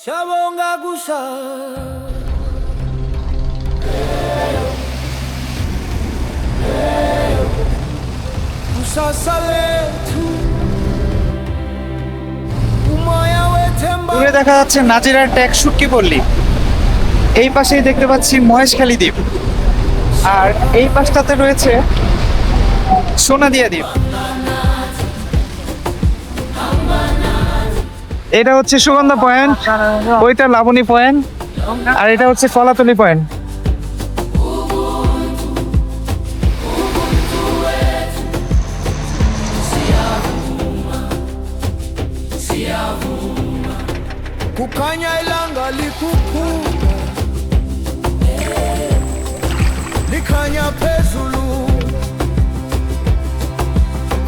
Shabonga gusa Gusa saletu Umaya wetemba দূরে দেখা যাচ্ছে নাজিরার ট্যাগ শুটকি পল্লী। এই পাশেই দেখতে পাচ্ছি মহেশখালী দ্বীপ, আর এই পাশটাতে রয়েছে সোনাদিয়া দ্বীপ। এটা হচ্ছে সুগন্ধা পয়েন্ট, ওইটা লাবণী পয়েন্ট, আর এটা হচ্ছে Kolatoli point. Kukanya ilanga likukuda Likanya phezulu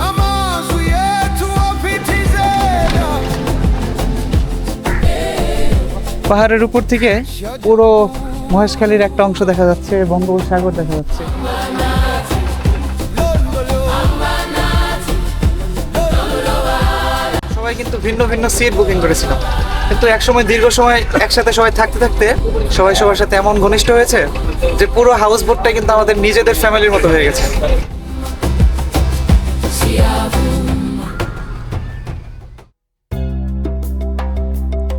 Amazwi ethu aphithizela পাহাড়ের উপর থেকে পুরো মহেশখালীর একটা অংশ দেখা যাচ্ছে, বঙ্গোপসাগর দেখা যাচ্ছে। সবাই কিন্তু ভিন্ন ভিন্ন সিট বুকিং করেছিল, কিন্তু একসময় দীর্ঘ সময় একসাথে সবাই থাকতে থাকতে সবাই সবার সাথে এমন ঘনিষ্ঠ হয়েছে যে পুরো হাউস বোটটা কিন্তু আমাদের নিজেদের ফ্যামিলির মতো হয়ে গেছে।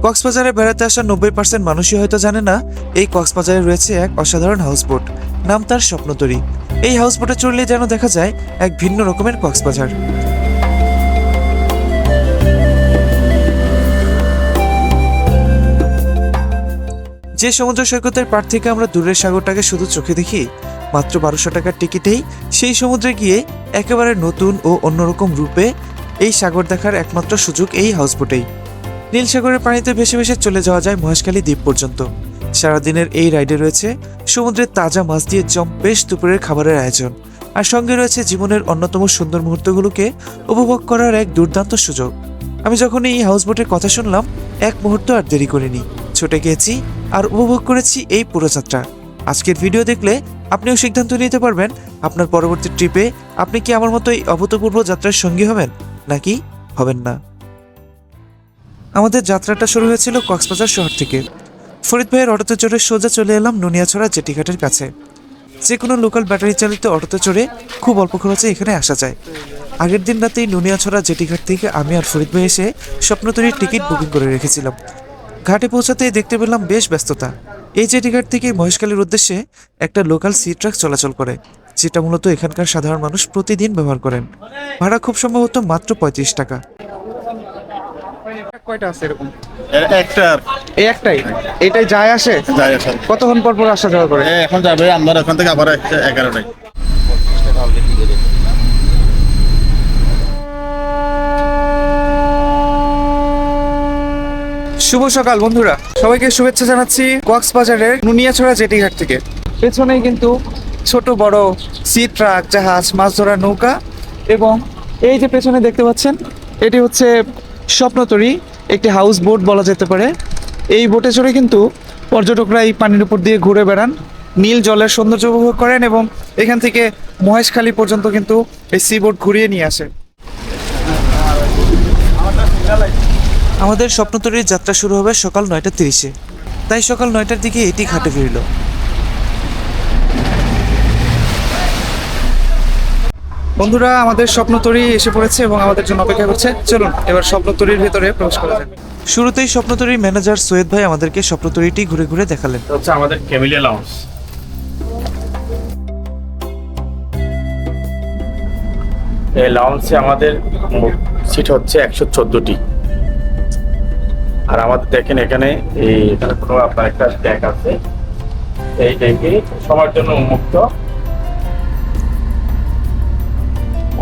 কক্সবাজারে বেড়াতে আসা 90% মানুষই হয়তো জানে না এই কক্সবাজারে রয়েছে এক অসাধারণ হাউসবোট, নাম তার স্বপ্নতরী। এই হাউসবোটে চড়লে যেন দেখা যায় এক ভিন্ন রকমের কক্সবাজার। যে সমুদ্র সৈকতের পাড় থেকে আমরা দূরের সাগরটাকে শুধু চোখে দেখি, মাত্র 1200 টাকার টিকিটেই সেই সমুদ্রে গিয়ে একেবারে নতুন ও অন্যরকম রূপে এই সাগর দেখার একমাত্র সুযোগ এই হাউসবোটেই। নীল সাগরের পানিতে ভেসে ভেসে চলে যাওয়া যায় মহেশখালী দ্বীপ পর্যন্ত। সারাদিনের এই রাইডে রয়েছে সমুদ্রের তাজা মাছ দিয়ে বেশ দুপুরের খাবারের আয়োজন, আর সঙ্গে রয়েছে জীবনের অন্যতম সুন্দর মুহূর্তগুলোকে উপভোগ করার এক দুর্দান্ত সুযোগ। আমি যখন এই হাউসবোটের কথা শুনলাম, এক মুহূর্ত আর দেরি করিনি, ছুটে গিয়েছি আর উপভোগ করেছি এই পুরো যাত্রা। আজকের ভিডিও দেখলে আপনিও সিদ্ধান্ত নিতে পারবেন আপনার পরবর্তী ট্রিপে আপনি কি আমার মতো এই অভূতপূর্ব যাত্রার সঙ্গী হবেন নাকি হবেন না। আমাদের যাত্রাটা শুরু হয়েছিল কক্সবাজার শহর থেকে। ফরিদ ভাইয়ের অটোতে চড়ে সোজা চলে এলাম নুনিয়াছড়া জেটিঘাটের কাছে। যে কোনো লোকাল ব্যাটারি চালিত অটোতে চড়ে খুব অল্প খরচে এখানে আসা যায়। আগের দিন রাতেই নুনিয়াছড়া জেটিঘাট থেকে আমি আর ফরিদ ভাই এসে স্বপ্নতরীর টিকিট বুকিং করে রেখেছিলাম। ঘাটে পৌঁছাতেই দেখতে পেলাম বেশ ব্যস্ততা। এই জেটিঘাট থেকে মহেশখালীর উদ্দেশ্যে একটা লোকাল সি ট্রাক চলাচল করে, যেটা মূলত এখানকার সাধারণ মানুষ প্রতিদিন ব্যবহার করেন। ভাড়া খুব সম্ভবত মাত্র 35 টাকা। কয়টা আছে এরকম? একটা এই একটাই, এটাই যায় আসে? যাই আসা কতক্ষণ পর পর আসা যাওয়া করে? এখন যাবে আমরা এখান থেকে আবার 11টায়। শুভ সকাল বন্ধুরা, সবাইকে শুভেচ্ছা জানাচ্ছি কক্সবাজারের নুনিয়াছড়া জেটিঘাট থেকে। পেছনেই কিন্তু ছোট বড় সি ট্রাক, জাহাজ, মাছ ধরার নৌকা, এবং এই যে পেছনে দেখতে পাচ্ছেন এটি হচ্ছে স্বপ্নতরী, একটি হাউস বোট বলা যেতে পারে। এই বোটে চড়ে কিন্তু পর্যটকরা এই পানির উপর দিয়ে ঘুরে বেড়ান, নীল জলের সৌন্দর্য উপভোগ করেন, এবং এখান থেকে মহেশখালী পর্যন্ত কিন্তু এই সি বোট ঘুরিয়ে নিয়ে আসে। আমাদের স্বপ্নতরীর যাত্রা শুরু হবে সকাল 9:30-এ, তাই সকাল 9টার দিকে এটি ঘাটে ফিরল। বন্ধুরা, আমাদের স্বপ্নতরী এসে পড়েছে এবং আমাদের জন্য অপেক্ষা করছে। চলুন এবার স্বপ্নতরীর ভেতরে প্রবেশ করা যাক। শুরুতেই স্বপ্নতরীর ম্যানেজার সৈয়দ ভাই আমাদেরকে স্বপ্নতরীটি ঘুরে ঘুরে দেখালেন। হচ্ছে আমাদের ক্যামেলিয়া লাউঞ্জ। এই লাউঞ্জে আমাদের সিট হচ্ছে 114টি। আর আমাদের দেখেন এখানে এখানে কোনো আপনার একটা ডেক আছে, এই ডেকে সবার জন্য উন্মুক্ত।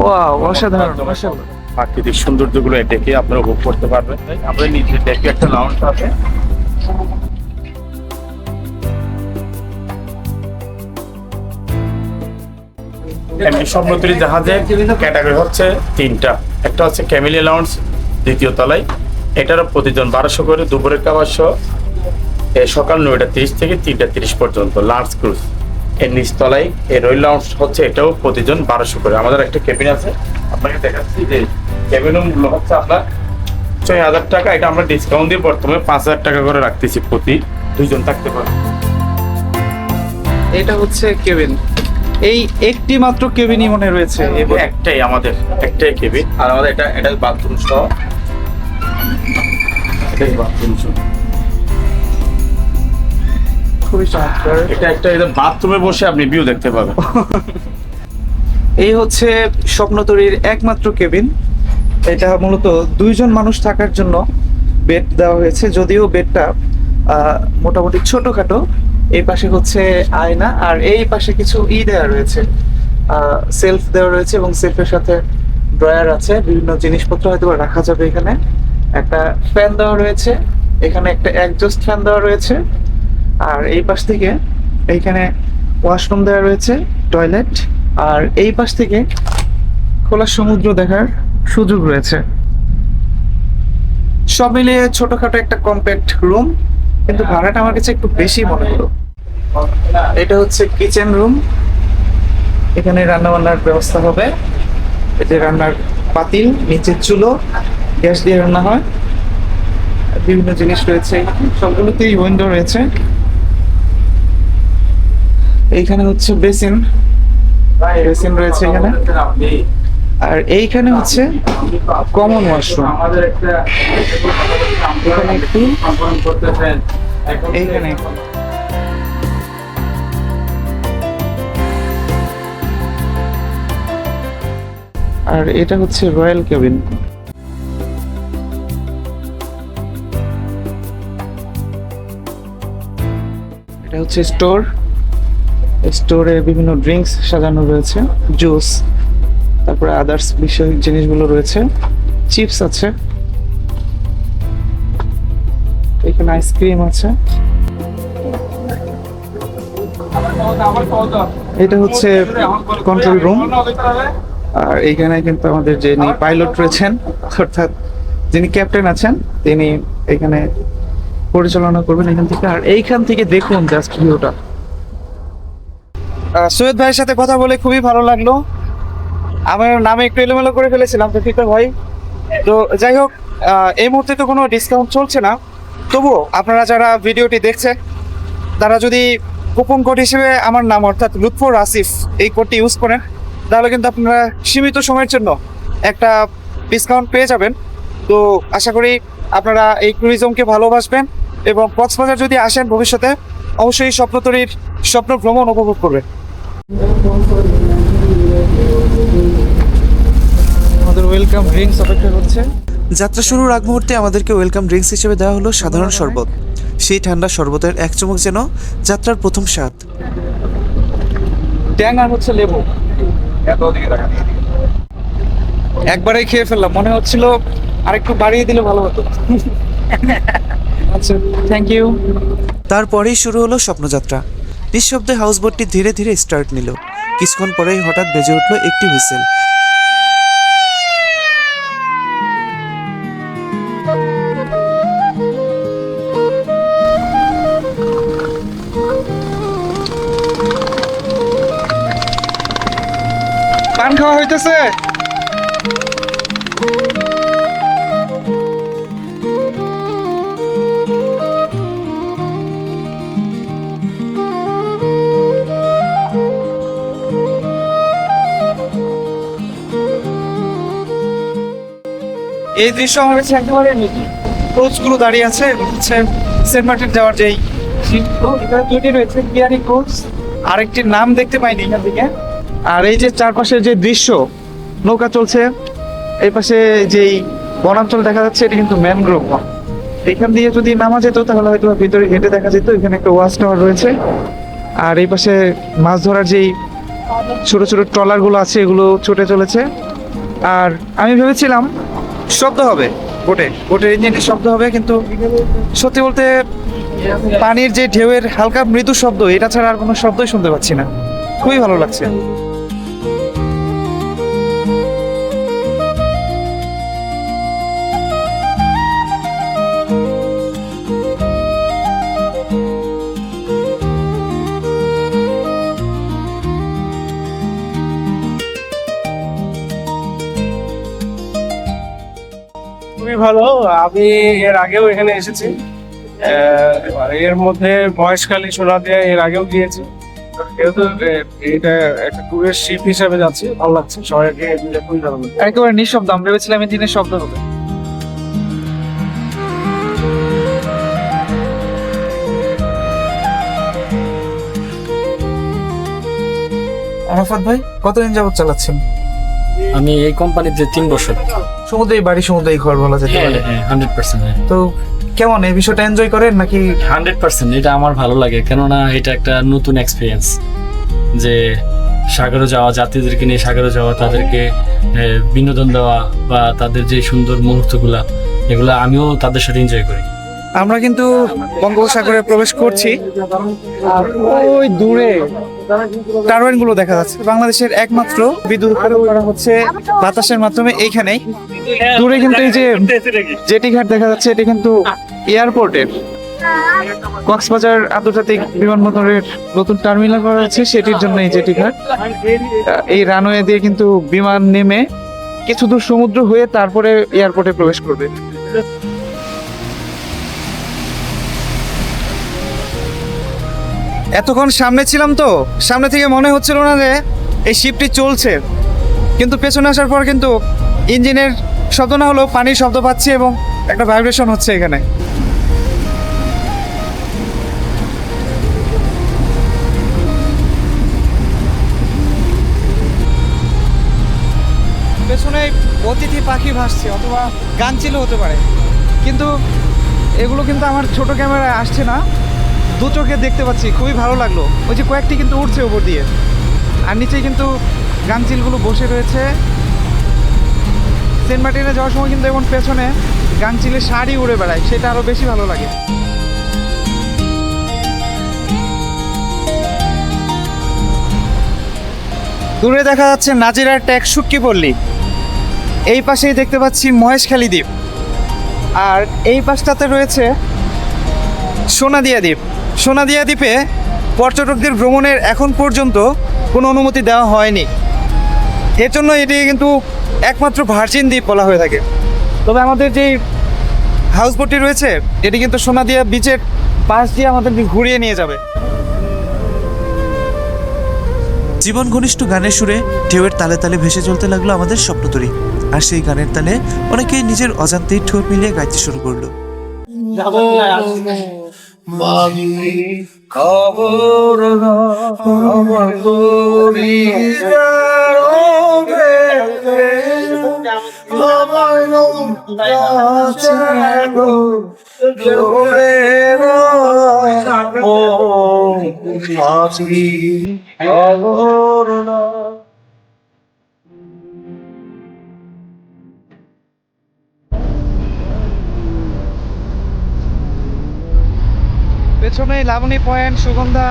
ওয়াও, অসাধারণ অসাধারণ। প্রাকৃতিক সৌন্দর্যগুলো এই ডেকে আপনারা উপভোগ করতে পারবেন। আমাদের নিচে ডেকে একটা লাউঞ্জ আছে। এমনি স্বপ্নতরী জাহাজের ক্যাটাগরি হচ্ছে 3টা। একটা হচ্ছে ক্যামেলিয়া লাউঞ্জ দ্বিতীয় তলায়, এটারও প্রতিজন 1200 করে, দুপুরের খাবার সহ সকাল 9:30 থেকে 3:30 পর্যন্ত লাঞ্চ ক্রুজ। এর নিচতলায় এই রয়্যাল লাউঞ্জ হচ্ছে, এটাও প্রতিজন 1200 করে। আমাদের একটা কেবিন আছে, আপনাকে দেখাচ্ছি যে কেবিনের মূল্য হচ্ছে আপনার 6,000 টাকা। এটা আমরা ডিসকাউন্ট দিয়ে বর্তমানে 5,000 টাকা করে রাখতেছি, প্রতি 2 জন থাকতে পারে। এটা হচ্ছে কেবিন, এই একটি মাত্র কেবিনই মনে রয়েছে এবং একটাই কেবিন, আর আমাদের এটা বাথরুম সহ, এটাই বাথরুম সহ। খুবই চমৎকার। এটা একটা বাথরুমে বসে আপনি ভিউ দেখতে পাবেন। এই হচ্ছে স্বপ্নতরীর একমাত্র কেবিন। এটা মূলত 2 জন মানুষ থাকার জন্য বেড দেওয়া হয়েছে, যদিও বেডটা মোটামুটি ছোটখাটো। এই পাশে হচ্ছে আয়না, আর এই পাশে কিছু দেওয়া রয়েছে, সেলফ দেওয়া রয়েছে, এবং সেলফের সাথে ড্রয়ার আছে, বিভিন্ন জিনিসপত্র হয়তো রাখা যাবে এখানে। একটা ফ্যান দেওয়া রয়েছে, এখানে একটা এক্সজস্ট ফ্যান দেওয়া রয়েছে, আর এই পাশ থেকে এইখানে ওয়াশরুম দেওয়া রয়েছে, টয়লেট, আর এই পাশ থেকে খোলা সমুদ্র দেখার সুযোগ রয়েছে। সব মিলিয়ে ছোটখাটো একটা কম্প্যাক্ট রুম, কিন্তু ভাড়াটা আমার কাছে একটু বেশি মনে হলো। এটা হচ্ছে কিচেন রুম, এখানে রান্না বান্নার ব্যবস্থা হবে। এই যে রান্নার পাতিল, নিচে চুলো, গ্যাস দিয়ে রান্না হয়, বিভিন্ন জিনিস রয়েছে, সবগুলোতেই উইন্ডো রয়েছে। এইখানে হচ্ছে বেসিন রয়েছে এখানে, আর এইখানে হচ্ছে কমন ওয়াশরুম। এখানে একটু, এইখানে আর এটা হচ্ছে রয়্যাল কেবিন। এটা হচ্ছে স্টোরে বিভিন্ন ড্রিঙ্কস সাজানো রয়েছে, জুস, তারপরে আদার্স বিষয় জিনিসগুলো রয়েছে, চিপস আছে, এখানে আইসক্রিম আছে। এটা হচ্ছে কন্ট্রোল রুম, আর এইখানে কিন্তু আমাদের যিনি পাইলট রয়েছেন, অর্থাৎ যিনি ক্যাপ্টেন আছেন, তিনি এখানে পরিচালনা করবেন এখান থেকে। আর এইখান থেকে দেখুন জাস্ট ভিউটা। সৈয়দ ভাইয়ের সাথে কথা বলে খুবই ভালো লাগলো। আমার নামে একটু এলোমেলো করে ফেলেছিলাম, তো ফিকর ভাই। তো যাই হোক, এই মুহূর্তে তো কোনো ডিসকাউন্ট চলছে না, তবুও আপনারা যারা ভিডিওটি দেখছেন তারা যদি কুপন কোড হিসেবে আমার নাম অর্থাৎ লুৎফর আসিফ এই কোডটি ইউজ করেন, তাহলে কিন্তু আপনারা সীমিত সময়ের জন্য একটা ডিসকাউন্ট পেয়ে যাবেন। তো আশা করি আপনারা এই ট্যুরিজমকে ভালোবাসবেন, এবং কক্সবাজার যদি আসেন ভবিষ্যতে অবশ্যই স্বপ্নতরীর স্বপ্ন ভ্রমণ উপভোগ করবেন। আমাদের ওয়েলকাম ড্রিঙ্কস অপেক্ষা করছে। যাত্রা শুরুর আগ মুহূর্তে আমাদেরকে ওয়েলকাম ড্রিঙ্কস হিসেবে দেওয়া হলো সাধারণ শরবত। সেই ঠান্ডা শরবতের এক চুমুক যেন যাত্রার প্রথম স্বাদ। ট্যাং আর হচ্ছে লেবু, একবারেই খেয়ে ফেললাম, মনে হচ্ছিল আরেকটু বাড়িয়ে দিলে ভালো হতো। আচ্ছা, থ্যাংক ইউ। তারপরেই শুরু হলো স্বপ্নযাত্রা। নিঃশব্দে হাউসবোটটি ধীরে ধীরে স্টার্ট নিল। কিছুক্ষণ পরেই হঠাৎ বেজে উঠল একটি হুইসেল। পান খাওয়া হইতেছে। এই দৃশ্য আমার কাছে একেবারে কোচগুলো দাঁড়িয়ে আছে, এবং হচ্ছে সেন্ট মার্টিন যাওয়ার যেই সিটগুলো, এখানে দুইটি রয়েছে, বিয়ারি কোচ, আরেকটির নাম দেখতে পাইনি এখান থেকে। আর এই যে চারপাশের যে দৃশ্য, নৌকা চলছে, এই পাশে যেই বনাঞ্চল দেখা যাচ্ছে, এটা কিন্তু ম্যানগ্রোভ। এখান দিয়ে যদি নামা যেত তাহলে হয়তো ভিতরে হেঁটে দেখা যেত। এখানে একটা ওয়াচ টাওয়ার রয়েছে, আর এই পাশে মাছ ধরার যেই ছোট ছোট ট্রলার গুলো আছে, এগুলো ছুটে চলেছে। আর আমি ভেবেছিলাম শব্দ হবে, বোটের ইঞ্জিনের শব্দ হবে, কিন্তু সত্যি বলতে পানির যে ঢেউয়ের হালকা মৃদু শব্দ, এটা ছাড়া আর কোনো শব্দই শুনতে পাচ্ছি না। খুবই ভালো লাগছে। খুবই ভালো। আমি এর আগেও এখানে এসেছি, এর মধ্যে মহেশখালী, সোনাদিয়া এর আগেও গিয়েছি। যেহেতু এটা একটা ট্যুরের শিপ হিসাবে যাচ্ছে, ভালো লাগছে সবাইকে মিলে, খুবই ভালো লাগছে। একেবারে নিঃশব্দ, আমরা ভেবেছিলাম ইঞ্জিনের শব্দ হবে। আরাফাত ভাই, কতদিন যাবত চালাচ্ছেন? আমি এই কোম্পানিতে 3 বছর। সমুদ্রেই বাড়ি, সমুদ্রেই ঘর বলা যেতে পারে। 100%। তো কেমন এই বিষয়টা এনজয় করেন নাকি? 100%। এটা আমার ভালো লাগে, কেননা এটা একটা নতুন এক্সপিরিয়েন্স, যে সাগরে যাওয়া, যাত্রীদেরকে নিয়ে সাগরে যাওয়া, তাদেরকে বিনোদন দেওয়া বা তাদের যে সুন্দর মুহূর্তগুলা, এগুলো আমিও তাদের সাথে এনজয় করি। আমরা কিন্তু বঙ্গোপসাগরে প্রবেশ করছি, আর ওই দূরে টারবাইন গুলো দেখা যাচ্ছে। বাংলাদেশের একমাত্র বিদ্যুৎ উৎপাদন করা হচ্ছে বাতাসের মাধ্যমে এইখানেই। দূরে কিন্তু এই যে জেটি ঘাট দেখা যাচ্ছে, এটি কিন্তু এয়ারপোর্টের, কক্সবাজার আন্তর্জাতিক বিমানবন্দরের নতুন টার্মিনাল করা হচ্ছে, সেটির জন্য এই জেটি ঘাট। এই রানওয়ে দিয়ে কিন্তু বিমান নেমে কিছু দূর সমুদ্র হয়ে তারপরে এয়ারপোর্টে প্রবেশ করবে। এতক্ষণ সামনে ছিলাম তো, সামনে থেকে মনে হচ্ছিল না যে এই শিপটি চলছে, কিন্তু পেছনে আসার পর কিন্তু ইঞ্জিনের শব্দ না হলেও পানির শব্দ পাচ্ছি এবং একটা ভাইব্রেশন হচ্ছে এখানে। পেছনে অতিথি পাখি ভাসছে, অথবা গানচিলও হতে পারে, কিন্তু এগুলো কিন্তু আমার ছোট ক্যামেরায় আসছে না, দু চোখে দেখতে পাচ্ছি, খুবই ভালো লাগলো। ওই যে কয়েকটি কিন্তু উঠছে উপর দিয়ে, আর নিচে কিন্তু গাংচিলগুলো বসে রয়েছে। সেন্ট মার্টিনে যাওয়ার সময় কিন্তু এমন পেছনে গাংচিলের শাড়ি উড়ে বেড়ায়, সেটা আরো বেশি ভালো লাগে। দূরে দেখা যাচ্ছে নাজিরার ট্যাগ শুটকি পল্লী, এই পাশেই দেখতে পাচ্ছি মহেশখালী দ্বীপ, আর এই পাশটাতে রয়েছে সোনাদিয়া দ্বীপ। সোনাদিয়া দ্বীপে পর্যটকদের ভ্রমণের এখন পর্যন্ত কোনো অনুমতি দেওয়া হয়নি, এর জন্য এটি কিন্তু একমাত্র ভার্জিন দ্বীপ বলা হয়ে থাকে। তবে আমাদের যে হাউসবোটটি রয়েছে, এটি কিন্তু সোনাদিয়া বিচের পাশ দিয়ে আমাদেরকে ঘুরিয়ে নিয়ে যাবে। জীবন ঘনিষ্ঠ গানের সুরে ঢেউয়ের তালে তালে ভেসে চলতে লাগলো আমাদের স্বপ্নতরী, আর সেই গানের তালে অনেকেই নিজের অজান্তেই ঠোঁট মিলিয়ে গাইতে শুরু করলো। পেছনে লাবণী পয়েন্ট, সুগন্ধা,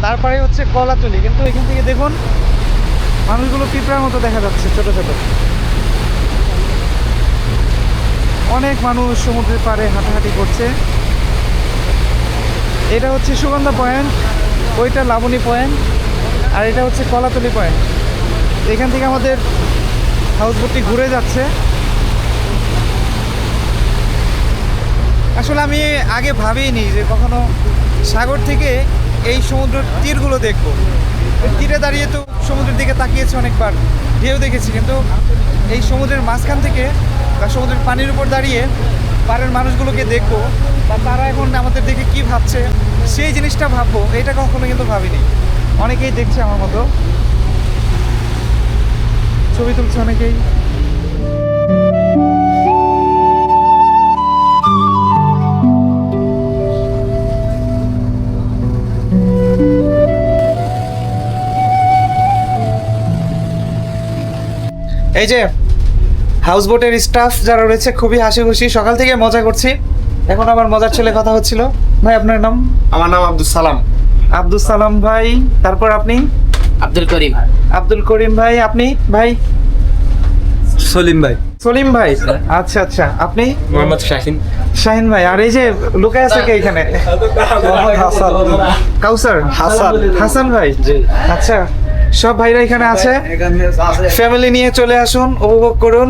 তারপরে হচ্ছে কলাতলি, কিন্তু এখান থেকে দেখুন মানুষগুলো পিঁপড়ার মতো দেখা যাচ্ছে, ছোট ছোট অনেক মানুষ সমুদ্রের পাড়ে হাঁটাহাঁটি করছে। এটা হচ্ছে সুগন্ধা পয়েন্ট, ওইটা লাবণী পয়েন্ট, আর এটা হচ্ছে কলাতলি পয়েন্ট। এখান থেকে আমাদের হাউসবোটটি ঘুরে যাচ্ছে। আসলে আমি আগে ভাবিনি যে কখনো সাগর থেকে এই সমুদ্র তীরগুলো দেখবো। তীরে দাঁড়িয়ে তো সমুদ্রের দিকে তাকিয়েছি অনেকবার, ঢেউ দেখেছি, কিন্তু এই সমুদ্রের মাঝখান থেকে বা সমুদ্রের পানির উপর দাঁড়িয়ে পাড়ের মানুষগুলোকে দেখবো, বা তারা এখন আমাদের দেখে কি ভাবছে সেই জিনিসটা ভাববো, এটা কখনো কিন্তু ভাবিনি। অনেকেই দেখছে আমার মতো, ছবি তুলছে অনেকেই। এই যে হাউসবোটের স্টাফ যারা রয়েছে খুবই হাসি খুশি, সকাল থেকে মজা করছি। এখন আমার মজার ছেলে কথা হচ্ছিল। ভাই আপনার নাম? আমার নাম আব্দুল সালাম। আব্দুল সালাম ভাই, তারপর আপনি? আব্দুল করিম। আব্দুল করিম ভাই, আপনি? ভাই সলিম ভাই। সলিম ভাই, আচ্ছা আচ্ছা। আপনি? মোহাম্মদ শাহিন। শাহিন ভাই। আর এই যে লুকায় আছে কে এখানে? হাসান। কাউসার? হাসান। হাসান ভাই, আচ্ছা। সব ভাইরা এখানে আছে, ফ্যামিলি নিয়ে চলে আসুন, উপভোগ করুন।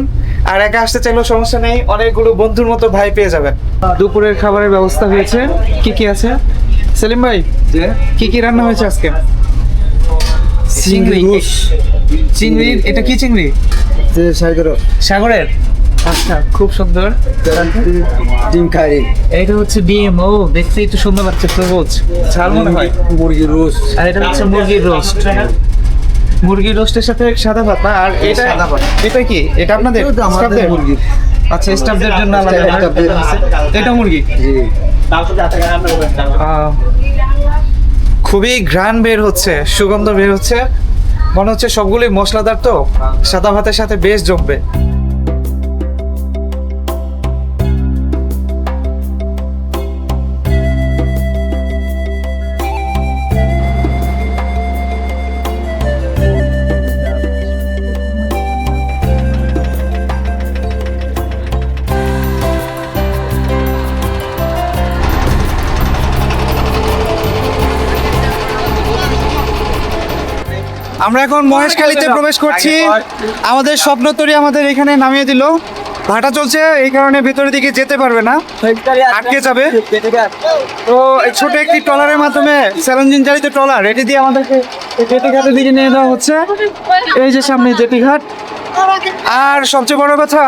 আর একা আসতে চাইলেও সমস্যা নেই, অনেকগুলো বন্ধুর মতো ভাই পেয়ে যাবেন। দুপুরের খাবারের ব্যবস্থা হয়েছে, কি কি আছে সেলিম ভাই? কি কি রান্না হয়েছে আজকে? চিংড়ি। চিংড়ি, এটা কি চিংড়ি? সাগরের? আচ্ছা, খুব সুন্দর। ডিম খাই, এইটা হচ্ছে ডিম। ও, দেখতে একটু সুন্দর লাগছে, সবুজ ঝাল মনে হয়। মুরগির রোস্ট, আর এটা হচ্ছে মুরগির রোস্ট। মুরগির রোস্টের সাথে সাদা ভাত না? আর এটা এটা কি? এটা আপনাদের আমাদের staff-দের? মুরগি। আচ্ছা, স্টাফদের জন্য আলাদা না? স্টাফদের আছে। এটা মুরগি। আহ, খুবই ঘ্রাণ বের হচ্ছে, সুগন্ধ বের হচ্ছে, মনে হচ্ছে সবগুলোই মশলাদার, তো সাদা ভাতের সাথে বেশ জমবে। আমরা এখন মহেশখালীতে প্রবেশ করছি। আমাদের স্বপ্নতরী আমাদের এখানে নামিয়ে দিল। ভাটা চলছে, এই কারণে ভেতরের দিকে যেতে পারবে না, আটকে যাবে। তো এই ছোট একটি ট্রলারের মাধ্যমে, স্যালঞ্জিন চালিত ট্রলার, এটি দিয়ে আমাদেরকে জেটি ঘাটের দিকে নিয়ে যাওয়া হচ্ছে। এই যে সামনে জেটি ঘাট। আর সবচেয়ে বড় কথা,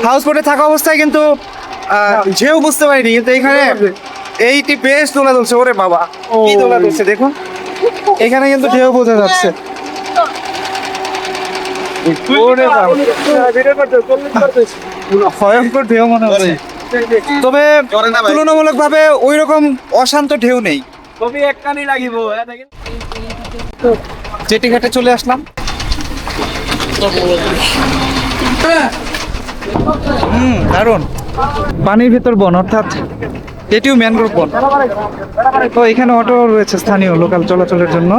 হাউস বোটে থাকা অবস্থায় কিন্তু ঢেউ বুঝতে পারিনি, কিন্তু এখানে এইটি বেশ তোলা তুলছে। ওরে বাবা, কি তোলা তুলছে দেখুন, এখানে কিন্তু ঢেউ বোঝা যাচ্ছে। ভয়ঙ্কর ঢেউ মনে হচ্ছে, তবে তুলনামূলক ভাবে ওই রকম অশান্ত ঢেউ নেই। জেটি ঘাটে চলে আসলাম। দারুণ। পানির ভিতর বন, অর্থাৎ এটিও ম্যানগ্রোভ বন। তো এখানে অটো রয়েছে স্থানীয় লোকাল চলাচলের জন্য।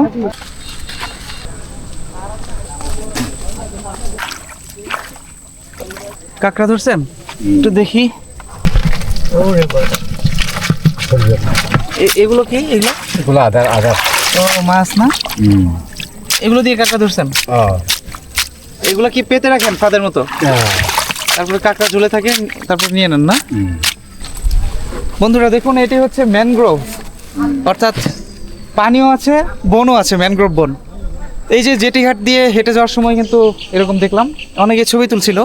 কাঁকড়া ধরছেন? একটু দেখি। এগুলো কি? এগুলো আদার ও, মাছ না? এগুলো দিয়ে কাঁকড়া ধরছেন? এগুলো কি পেতে রাখেন ফাদের মতো, তারপরে কাঁকড়া ঝুলে থাকে, তারপর নিয়ে নেন না? বন্ধুরা দেখুন, এটি হচ্ছে ম্যানগ্রোভ, অর্থাৎ পানিও আছে, বনও আছে, ম্যানগ্রোভ বন। এই যে জেটিঘাট দিয়ে হেঁটে যাওয়ার সময় কিন্তু এরকম দেখলাম, অনেকে ছবি তুলছিল,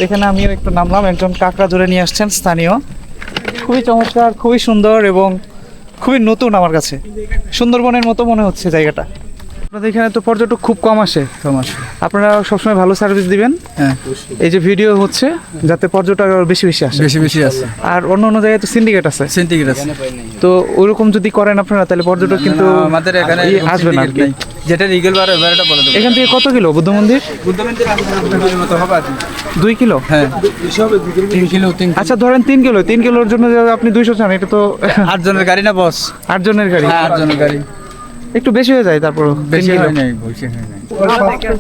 এখানে আমিও একটু নামলাম। একজন কাঁকড়া ধরে নিয়ে আসছেন স্থানীয়। খুবই চমৎকার, খুবই সুন্দর এবং খুবই নতুন আমার কাছে। সুন্দরবনের মতো মনে হচ্ছে জায়গাটা। আপনাদের এখানে তো পর্যটক খুব কম আসে, আপনারা সবসময় ভালো সার্ভিস দিবেন। হ্যাঁ, এই যে ভিডিও হচ্ছে, যাতে পর্যটক আরো বেশি বেশি আসে। বেশি আছে, আর অন্য অন্য জায়গায় তো সিন্ডিকেট আছে, সেন্টিগ্রেড আছে। তো ওইরকম যদি করেন আপনারা, তাহলে পর্যটক কিন্তু আমাদের এখানে আসবে না আর কি। যেটা রিগেল বার এবারটা বলে দেবো। এখান থেকে কত কিলো বুদ্ধ মন্দির? বুদ্ধ মন্দির মতো হবে আর কি। 2 কিলো? হ্যাঁ, 3 কিলো। আচ্ছা ধরেন 3 কিলো। 3 কিলোর জন্য যে আপনি 200 চান, এটা তো 8 জনের গাড়ি না বস? 8 জনের গাড়ি। 8 জনের গাড়ি একটু বেশি হয়ে যায়, তারপর বেশি হয় নাই, বেশি হয় নাই।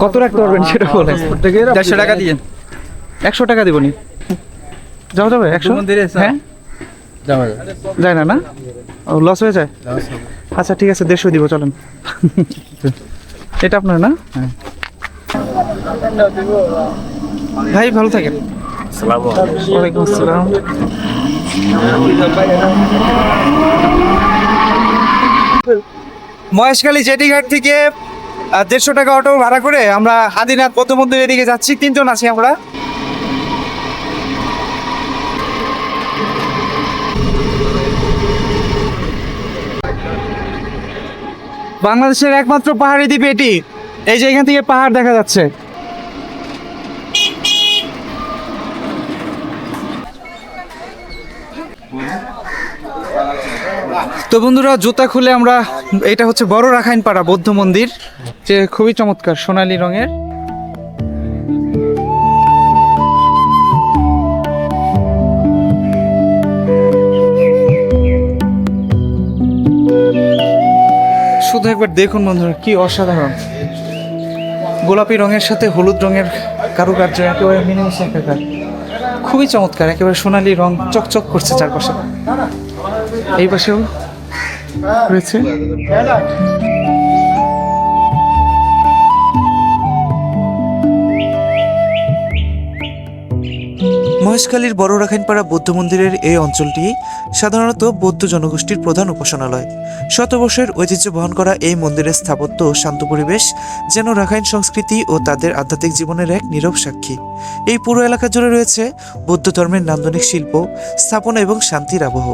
কত রাখতে পারবেন সেটা বলেন। 150 টাকা দিয়ে 100 টাকা দিবনি? যাওয়া যাবে 100? মন্দিরে হ্যাঁ, যাওয়া যায় না? না, ও লস হয়ে যায়। আচ্ছা ঠিক আছে, 150 দিব, চলেন। এটা আপনার না? হ্যাঁ ভাই, ভালো থাকেন। ওয়ালাইকুম আসসালাম। মহেশখালী জেটিঘাট থেকে 150 টাকা অটো ভাড়া করে আমরা আদিনাথ বৌদ্ধ মন্দিরের দিকে যাচ্ছি। 3 জন আছি আমরা। বাংলাদেশের একমাত্র পাহাড়ি দ্বীপ এটি। এই যে এখান থেকে পাহাড় দেখা যাচ্ছে। তো বন্ধুরা, জুতা খুলে আমরা, এটা হচ্ছে বড় রাখাইন পাড়া বৌদ্ধ মন্দির, যে খুবই চমৎকার সোনালী রঙের। শুধু একবার দেখুন বন্ধুরা, কি অসাধারণ। গোলাপি রঙের সাথে হলুদ রঙের কারুকার্য একেবারে মিলেমিশে একাকার, খুবই চমৎকার। একেবারে সোনালী রং চকচক করছে চারপাশে। এই পাশেও রয়েছে। মহেশখালীর বড় রাখাইনপাড়া বৌদ্ধ মন্দিরের এই অঞ্চলটি সাধারণত বৌদ্ধ জনগোষ্ঠীর প্রধান উপাসনালয়। শতবর্ষের ঐতিহ্য বহন করা এই মন্দিরের স্থাপত্য ও শান্ত পরিবেশ যেন রাখাইন সংস্কৃতি ও তাদের আধ্যাত্মিক জীবনের এক নীরব সাক্ষী। এই পুরো এলাকা জুড়ে রয়েছে বৌদ্ধ ধর্মের নান্দনিক শিল্প, স্থাপনা এবং শান্তির আবহ।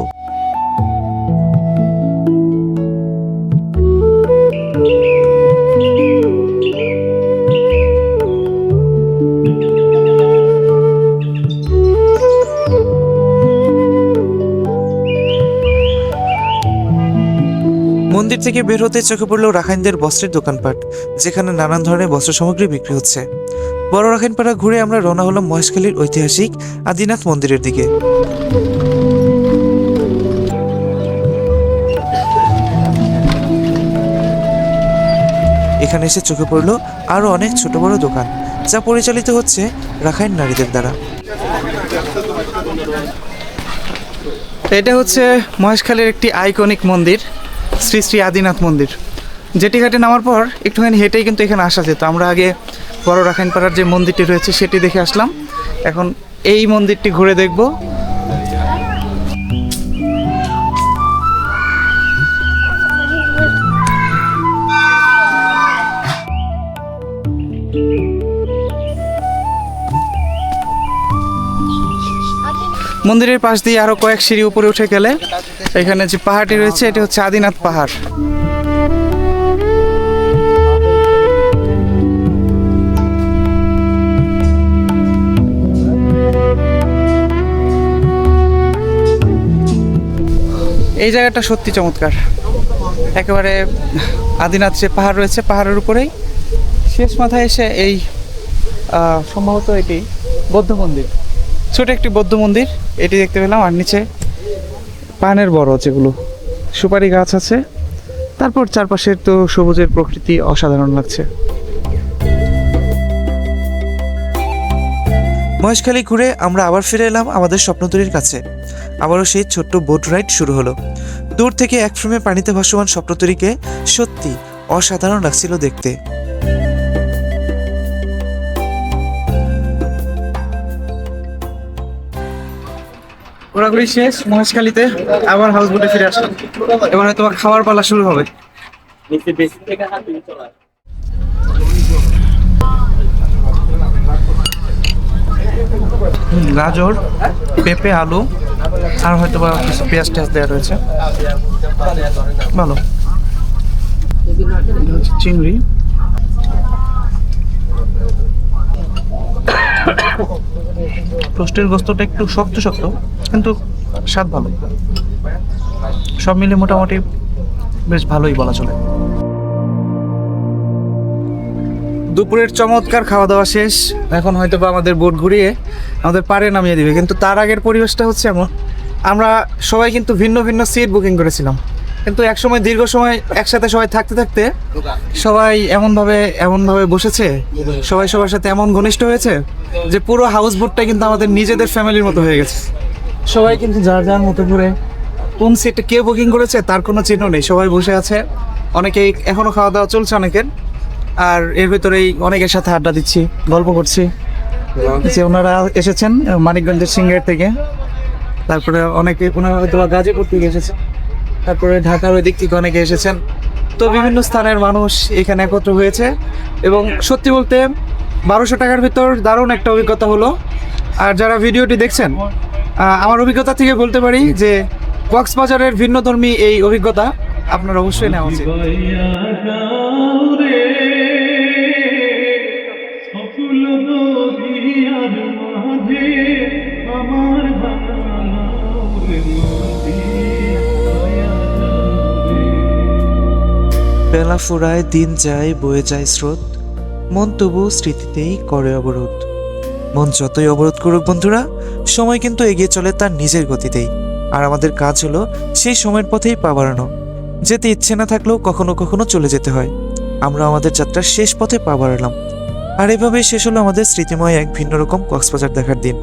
মন্দির থেকে বের হতে চোখে পড়ল রাখাইনদের বস্ত্রের দোকানপাট, যেখানে নানান ধরনের বস্ত্র সামগ্রী বিক্রি হচ্ছে। বড় রাখাইনপাড়া ঘুরে আমরা রওনা হলাম মহেশখালীর ঐতিহাসিক আদিনাথ মন্দিরের দিকে। এখানে এসে চোখে পড়ল আরো অনেক ছোট বড় দোকান, যা পরিচালিত হচ্ছে রাখাইন নারীদের দ্বারা। এটা হচ্ছে মহেশখালীর একটি আইকনিক মন্দির, শ্রী শ্রী আদিনাথ মন্দির। যেটি ঘাটে নামার পর একটুখানি হেঁটেই কিন্তু এখানে আসা যেত। আমরা আগে বড় রাখাইনপাড়ার যে মন্দিরটি রয়েছে সেটি দেখে আসলাম, এখন এই মন্দিরটি ঘুরে দেখব। মন্দিরের পাশ দিয়ে আরো কয়েক সিঁড়ি উপরে উঠে গেলে এখানে যে পাহাড়টি রয়েছে এটি হচ্ছে আদিনাথ পাহাড়। এই জায়গাটা সত্যি চমৎকার। একেবারে আদিনাথ যে পাহাড় রয়েছে পাহাড়ের উপরেই শেষ মাথায় এসে এই সম্ভবত এটি বৌদ্ধ মন্দির, ছোট একটি বৌদ্ধ মন্দির এটি দেখতে পেলাম। আর নিচে পানের বড় যেগুলো সুপারি গাছ আছে, তারপর চারপাশের তো সবুজের প্রকৃতি অসাধারণ লাগছে। মহেশখালী ঘুরে আমরা আবার ফিরে এলাম আমাদের স্বপ্নতরীর কাছে। আবারও সেই ছোট্ট বোট রাইড শুরু হলো। দূর থেকে এক ফ্রেমে পানিতে ভাসমান স্বপ্নতরীকে সত্যি অসাধারণ লাগছিল দেখতে। ঘোরাঘুরি শেষ, মহেশখালীতে আবার হাউস বোটে ফিরে আসলাম। এবার হয়তো খাওয়ার পালা শুরু হবে। গাজর, পেঁপে, আলু আর হয়তো বা কিছু পেঁয়াজ টেয়াজ দেওয়া রয়েছে, ভালো। এটা হচ্ছে চিংড়ি। টোস্টের গোস্তটা একটু শক্ত শক্ত কিন্তু স্বাদ ভালো। সব মিলে মোটামুটি বেশ ভালোই বলা চলে। দুপুরের চমৎকার খাওয়া দাওয়া শেষ, এখন হয়তো বা আমাদের বোট ঘুরিয়ে আমাদের পাড়ে নামিয়ে দিবে। কিন্তু তার আগের পরিবেশটা হচ্ছে এমন, আমরা সবাই কিন্তু ভিন্ন ভিন্ন সিট বুকিং করেছিলাম, কিন্তু একসময় দীর্ঘ সময় একসাথে সবাই থাকতে থাকতে সবাই এমনভাবে বসেছে, সবাই সবার সাথে এমন ঘনিষ্ঠ হয়েছে যে পুরো হাউস বোটটা কিন্তু আমাদের নিজেদের ফ্যামিলির মতো হয়ে গেছে। সবাই কিন্তু যার যার মতো করে কোন সিটে কে বুকিং করেছে তার কোনো চিহ্ন নেই, সবাই বসে আছে। অনেকেই এখনও খাওয়া দাওয়া চলছে অনেকের, আর এর ভেতরেই অনেকের সাথে আড্ডা দিচ্ছি, গল্প করছি। যে ওনারা এসেছেন মানিকগঞ্জের সিঙ্গার থেকে, তারপরে অনেকে ওনারা হয়তো গাজীপুর থেকে এসেছে, তারপরে ঢাকার ওই দিক থেকে অনেকে এসেছেন। তো বিভিন্ন স্থানের মানুষ এখানে একত্র হয়েছে এবং সত্যি বলতে 1200 টাকার ভিতর দারুণ একটা অভিজ্ঞতা হলো। আর যারা ভিডিওটি দেখছেন, আমার অভিজ্ঞতা থেকে বলতে পারি যে কক্সবাজারের ভিন্নধর্মী এই অভিজ্ঞতা আপনার অবশ্যই নেওয়া উচিত। বেলা ফুরায়, দিন যায়, বয়ে যায় স্রোত, মন তবু স্মৃতিতেই করে অবরোধ। মন যতই অবরোধ করুক বন্ধুরা, সময় কিন্তু এগিয়ে চলে তার নিজের গতিতেই। আর আমাদের কাজ হলো সেই সময়ের পথেই পা বাড়ানো। যেতে ইচ্ছে না থাকলেও কখনো কখনো চলে যেতে হয়। আমরা আমাদের যাত্রার শেষ পথে পা বাড়ালাম, আর এভাবেই শেষ হলো আমাদের স্মৃতিময় এক ভিন্ন রকম কক্সবাজার দেখার দিন।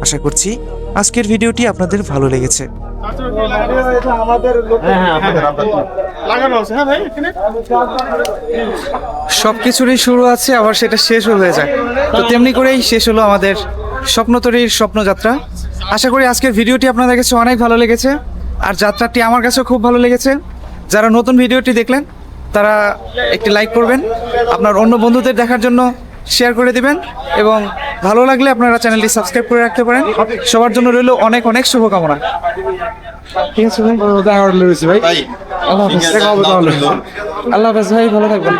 আশা করছি আজকের ভিডিওটি আপনাদের ভালো লেগেছে। সবকিছুরই শুরু আছে, আবার সেটা শেষও হয়ে যায়। তো তেমনি করেই শেষ হলো আমাদের স্বপ্নতরীর স্বপ্নযাত্রা। আশা করি আজকের ভিডিওটি আপনাদের কাছে অনেক ভালো লেগেছে, আর যাত্রাটি আমার কাছেও খুব ভালো লেগেছে। যারা নতুন ভিডিওটি দেখলেন তারা একটি লাইক করবেন, আপনার অন্য বন্ধুদের দেখার জন্য শেয়ার করে দিবেন, এবং ভালো লাগলে আপনারা চ্যানেলটি সাবস্ক্রাইব করে রাখতে পারেন। সবার জন্য রইল অনেক অনেক শুভকামনা। ঠিক আছে ভাই, আল্লাহ হাফেজ। আল্লাহ হাফেজ ভাই, ভালো থাকবেন।